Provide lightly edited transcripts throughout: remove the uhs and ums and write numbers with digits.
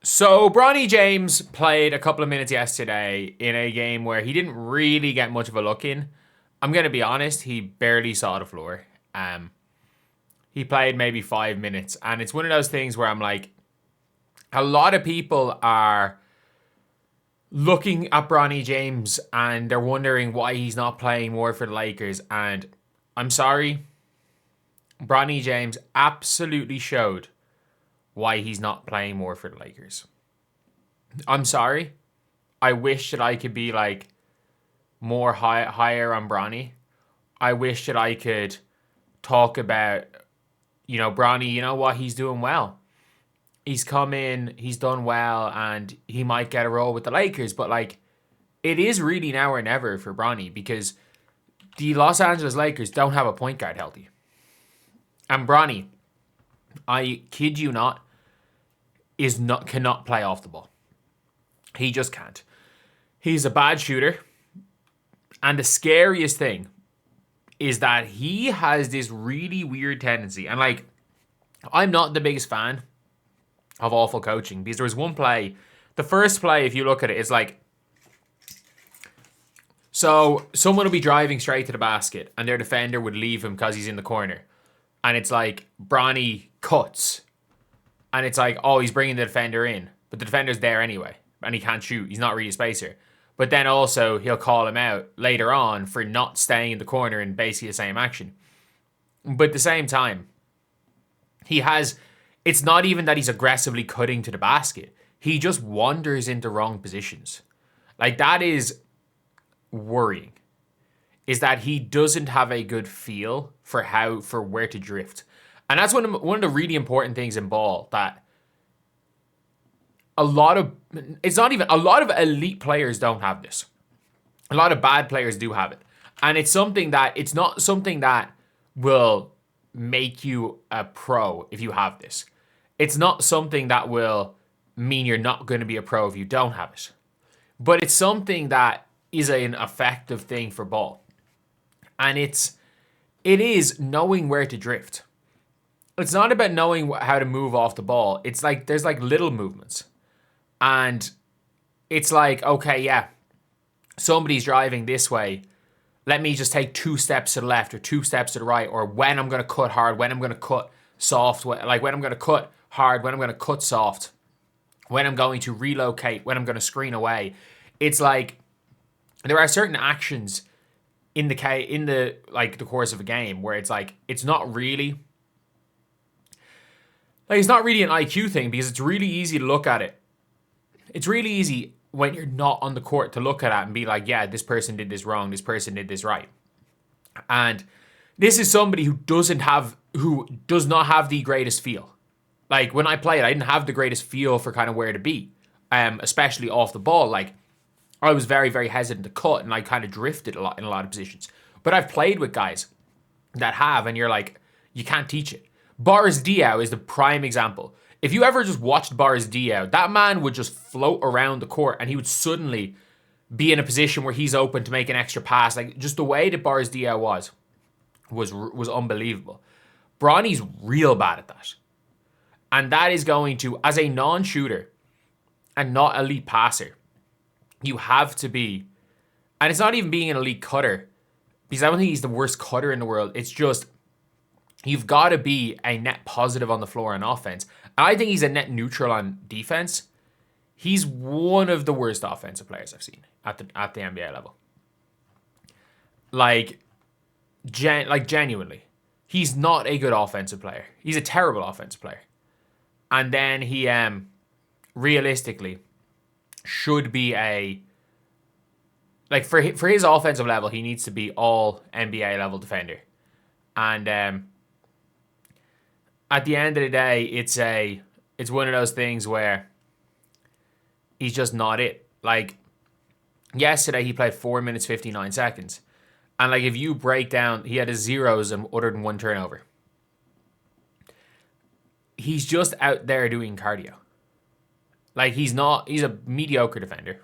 So Bronny James played a couple of minutes yesterday in a game where he didn't really get much of a look in. I'm gonna be honest, he barely saw the floor. Um, he played maybe 5 minutes, and it's one of those things where I'm like, a lot of people are looking at Bronny James and they're wondering why he's not playing more for the Lakers. And I'm sorry, Bronny James absolutely showed why he's not playing more for the Lakers. I'm sorry. I wish that I could be like higher on Bronny. I wish that I could talk about, Bronny, you know what, he's doing well. He's come in, he's done well, and he might get a role with the Lakers, but like it is really now or never for Bronny because the Los Angeles Lakers don't have a point guard healthy. And Bronny, I kid you not, cannot play off the ball. He just can't. He's a bad shooter. And the scariest thing is that he has this really weird tendency. And like, I'm not the biggest fan of awful coaching because there was one play. The first play, if you look at it, it's like, so someone will be driving straight to the basket and their defender would leave him because he's in the corner. And it's like, Bronny cuts. And it's like, oh, he's bringing the defender in. But the defender's there anyway. And he can't shoot. He's not really a spacer. But then also, he'll call him out later on for not staying in the corner in basically the same action. But at the same time, it's not even that he's aggressively cutting to the basket. He just wanders into wrong positions. Like, that is worrying. Is that he doesn't have a good feel for where to drift. And that's one of the really important things in ball that a lot of elite players don't have this. A lot of bad players do have it. And it's not something that will make you a pro if you have this. It's not something that will mean you're not going to be a pro if you don't have it. But it's something that is an effective thing for ball. And it is knowing where to drift. It's not about knowing how to move off the ball. It's like there's like little movements. And it's like, okay, yeah, somebody's driving this way. Let me just take 2 steps to the left or 2 steps to the right, or when I'm going to cut hard, when I'm going to cut soft, like when I'm going to cut hard, when I'm going to cut soft, when I'm going to relocate, when I'm going to screen away. It's like there are certain actions in the course of a game where it's like it's not really an IQ thing because it's really easy to look at it. It's really easy when you're not on the court to look at it and be like, yeah, this person did this wrong, this person did this right. And this is somebody who does not have the greatest feel. Like when I played, I didn't have the greatest feel for kind of where to be, especially off the ball. Like I was very, very hesitant to cut and I kind of drifted a lot in a lot of positions. But I've played with guys that have, and you're like, you can't teach it. Boris Diaw is the prime example. If you ever just watched Boris Diaw, that man would just float around the court and he would suddenly be in a position where he's open to make an extra pass. Like just the way that Boris Diaw was unbelievable. Bronny's real bad at that. And that is going to, as a non-shooter and not elite passer, you have to be, and it's not even being an elite cutter, because I don't think he's the worst cutter in the world. It's just, you've got to be a net positive on the floor on offense. I think he's a net neutral on defense. He's one of the worst offensive players I've seen at the NBA level. Like genuinely, he's not a good offensive player. He's a terrible offensive player. And then he, realistically, should be for his offensive level, he needs to be all NBA level defender. And at the end of the day, it's one of those things where he's just not it. Like yesterday, he played 4 minutes 59 seconds, and like if you break down, he had his zeros and other than 1 turnover. He's just out there doing cardio. Like he's a mediocre defender.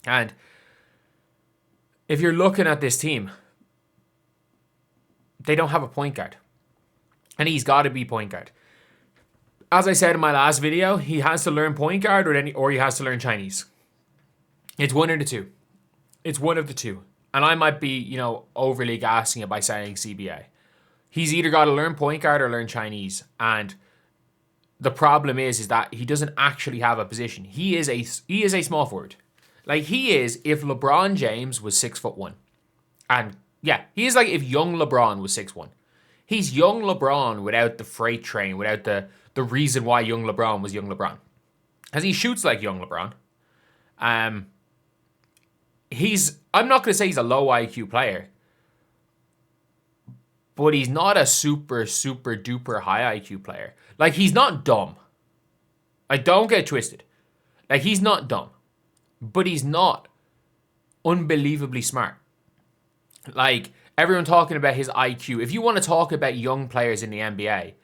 And if you're looking at this team, they don't have a point guard. And he's got to be point guard. As I said in my last video, he has to learn point guard or he has to learn Chinese. It's one of the two. It's one of the two. And I might be, overly gassing it by saying CBA. He's either got to learn point guard or learn Chinese. And the problem is that he doesn't actually have a position. He is a small forward. Like he is if LeBron James was 6'1". And yeah, he is like if young LeBron was 6'1". He's young LeBron without the freight train, without the reason why young LeBron was young LeBron. Because he shoots like young LeBron. I'm not going to say he's a low IQ player, but he's not a super, super duper high IQ player. Like, he's not dumb. Like, don't get twisted. Like, he's not dumb, but he's not unbelievably smart. Like, everyone talking about his IQ. If you want to talk about young players in the NBA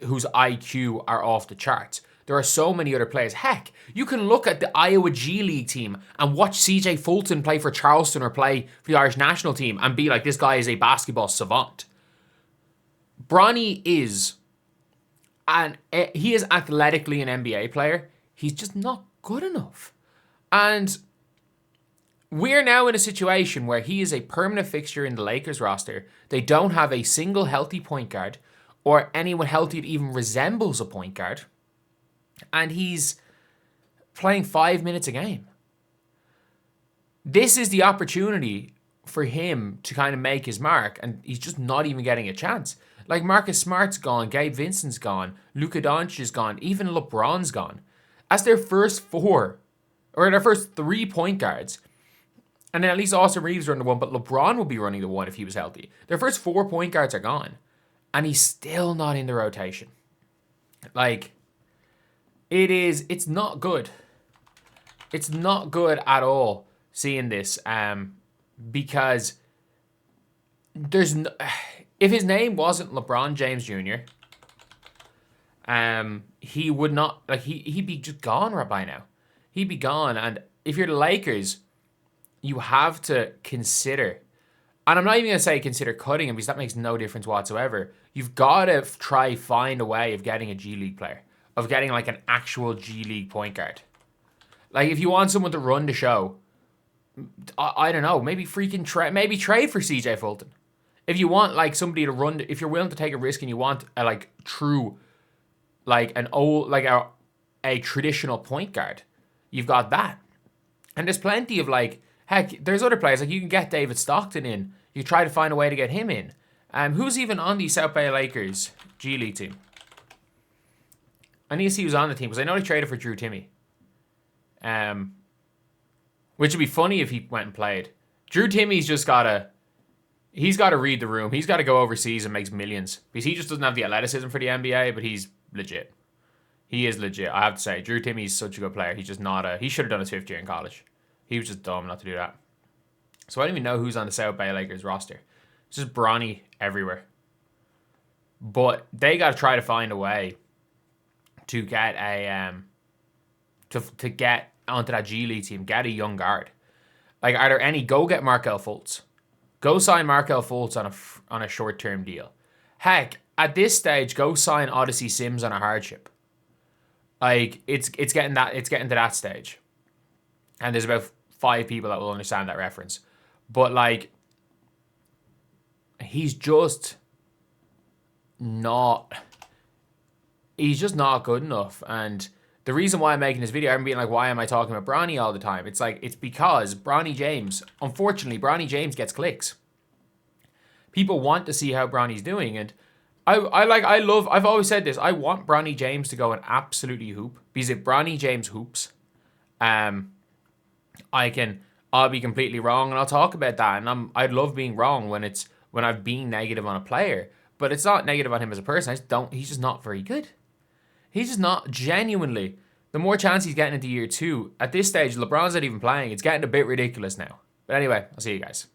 whose IQ are off the charts, there are so many other players. Heck, you can look at the Iowa G League team and watch CJ Fulton play for Charleston or play for the Irish national team and be like, this guy is a basketball savant. Bronny is, and he is athletically an NBA player. He's just not good enough. And we're now in a situation where he is a permanent fixture in the Lakers roster. They don't have a single healthy point guard or anyone healthy that even resembles a point guard. And he's playing 5 minutes a game. This is the opportunity for him to kind of make his mark, and he's just not even getting a chance. Like, Marcus Smart's gone, Gabe Vincent's gone, Luka Doncic is gone, even LeBron's gone. As their first four, or their first 3 point guards, and then at least Austin Reeves running the one, but LeBron would be running the one if he was healthy. Their first 4 point guards are gone, and he's still not in the rotation. Like, it's not good. It's not good at all seeing this, because there's no, if his name wasn't LeBron James Jr., he would not, like, he'd be just gone right by now. He'd be gone. And if you're the Lakers, you have to consider, and I'm not even going to say consider cutting him because that makes no difference whatsoever. You've got to find a way of getting a G League player, of getting like an actual G League point guard. Like, if you want someone to run the show, I don't know, maybe trade for CJ Fulton. If you want like somebody to run, if you're willing to take a risk and you want a like true, like an old, like a traditional point guard, you've got that. And there's plenty of like, heck, there's other players, like you can get David Stockton in. You try to find a way to get him in. Who's even on the South Bay Lakers G League team? I need to see who's on the team because I know they traded for Drew Timme. Which would be funny if he went and played. Drew Timmy's just he's got to read the room. He's got to go overseas and makes millions. Because he just doesn't have the athleticism for the NBA, but he's legit. He is legit, I have to say. Drew Timmy's such a good player. He's just not he should have done his 5th year in college. He was just dumb not to do that. So I don't even know who's on the South Bay Lakers roster. It's just Bronny everywhere. But they got to try to find a way to get to get onto that G League team, get a young guard. Like, are there any? Go get Markelle Fultz. Go sign Markelle Fultz on a short-term deal. Heck, at this stage, go sign Odyssey Sims on a hardship. Like, it's getting to that stage. And there's about 5 people that will understand that reference. But like, he's just not good enough. And the reason why I'm making this video, I'm being like, why am I talking about Bronny all the time? It's like, it's because unfortunately, Bronny James gets clicks. People want to see how Bronny's doing. And I've always said this, I want Bronny James to go and absolutely hoop. Because if Bronny James hoops, I'll be completely wrong and I'll talk about that. And I'd love being wrong when I've been negative on a player. But it's not negative on him as a person. He's just not very good. He's just not genuinely. The more chance he's getting into year 2, at this stage, LeBron's not even playing. It's getting a bit ridiculous now. But anyway, I'll see you guys.